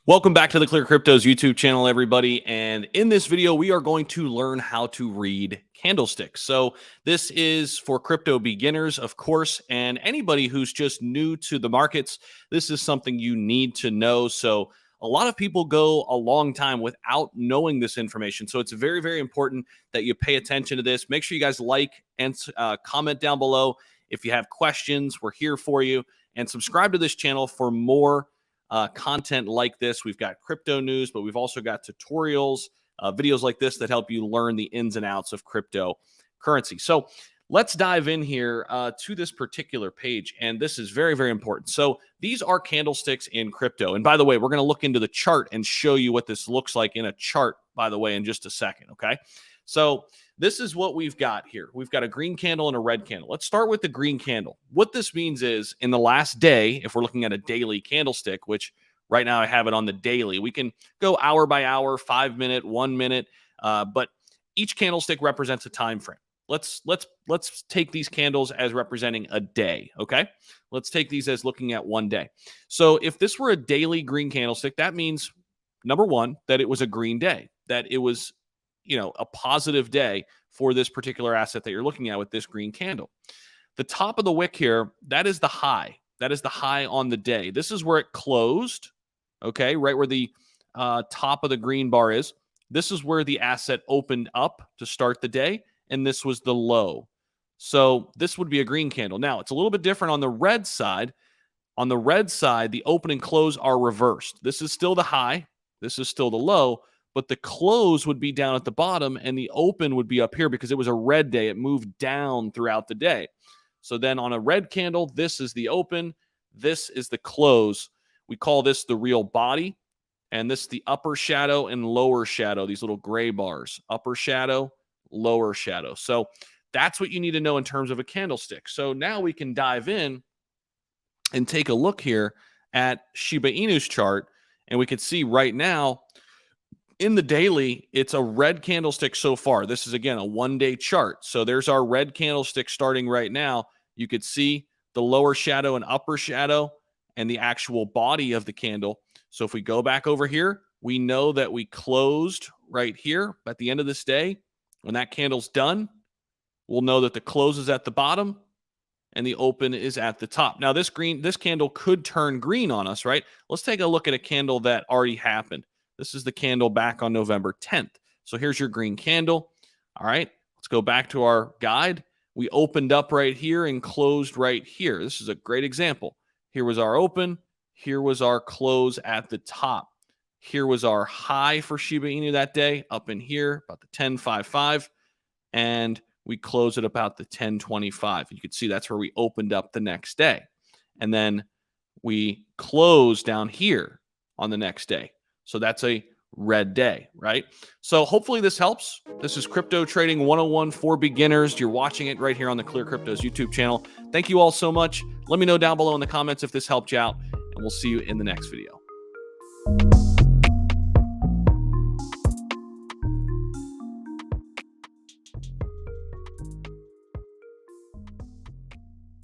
Welcome back to the ClearCryptos YouTube channel, everybody. And in this video, we are going to learn how to read candlesticks. So this is for crypto beginners, of course, and anybody who's just new to the markets. This is something you need to know. So a lot of people go a long time without knowing this information. So it's very, very important that you pay attention to this. Make sure you guys like and comment down below. If you have questions, we're here for you. And subscribe to this channel for more content like this. We've got crypto news, but we've also got tutorials, videos like this that help you learn the ins and outs of cryptocurrency. So let's dive in here to this particular page. And this is very, very important. So these are candlesticks in crypto. And by the way, we're going to look into the chart and show you what this looks like in a chart, by the way, in just a second. Okay. So this is what we've got here. We've got a green candle and a red candle. Let's start with the green candle. What this means is in the last day, if we're looking at a daily candlestick, which right now I have it on the daily, we can go hour by hour, 5 minute, 1 minute, but each candlestick represents a time frame. Let's take these candles as representing a day, okay? Let's take these as looking at 1 day. So if this were a daily green candlestick, that means, number one, that it was a green day, that it was a positive day for this particular asset that you're looking at with this green candle. The top of the wick here, that is the high. That is the high on the day. This is where it closed, okay, right where the top of the green bar is. This is where the asset opened up to start the day, and this was the low. So this would be a green candle. Now, it's a little bit different on the red side. On the red side, the open and close are reversed. This is still the high. This is still the low. But the close would be down at the bottom and the open would be up here because it was a red day. It moved down throughout the day. So then on a red candle, this is the open. This is the close. We call this the real body. And this is the upper shadow and lower shadow, these little gray bars. Upper shadow, lower shadow. So that's what you need to know in terms of a candlestick. So now we can dive in and take a look here at Shiba Inu's chart. And we can see right now, in the daily, it's a red candlestick so far. This is, again, a one-day chart. So there's our red candlestick starting right now. You could see the lower shadow and upper shadow and the actual body of the candle. So if we go back over here, we know that we closed right here at the end of this day. When that candle's done, we'll know that the close is at the bottom and the open is at the top. Now, this candle could turn green on us, right? Let's take a look at a candle that already happened. This is the candle back on November 10th. So here's your green candle. All right, let's go back to our guide. We opened up right here and closed right here. This is a great example. Here was our open. Here was our close at the top. Here was our high for Shiba Inu that day, up in here, about the 10.55. And we closed at about the 10.25. You could see that's where we opened up the next day. And then we closed down here on the next day. So that's a red day, right? So hopefully this helps. This is Crypto Trading 101 for beginners. You're watching it right here on the ClearCryptos YouTube channel. Thank you all so much. Let me know down below in the comments if this helped you out, and we'll see you in the next video.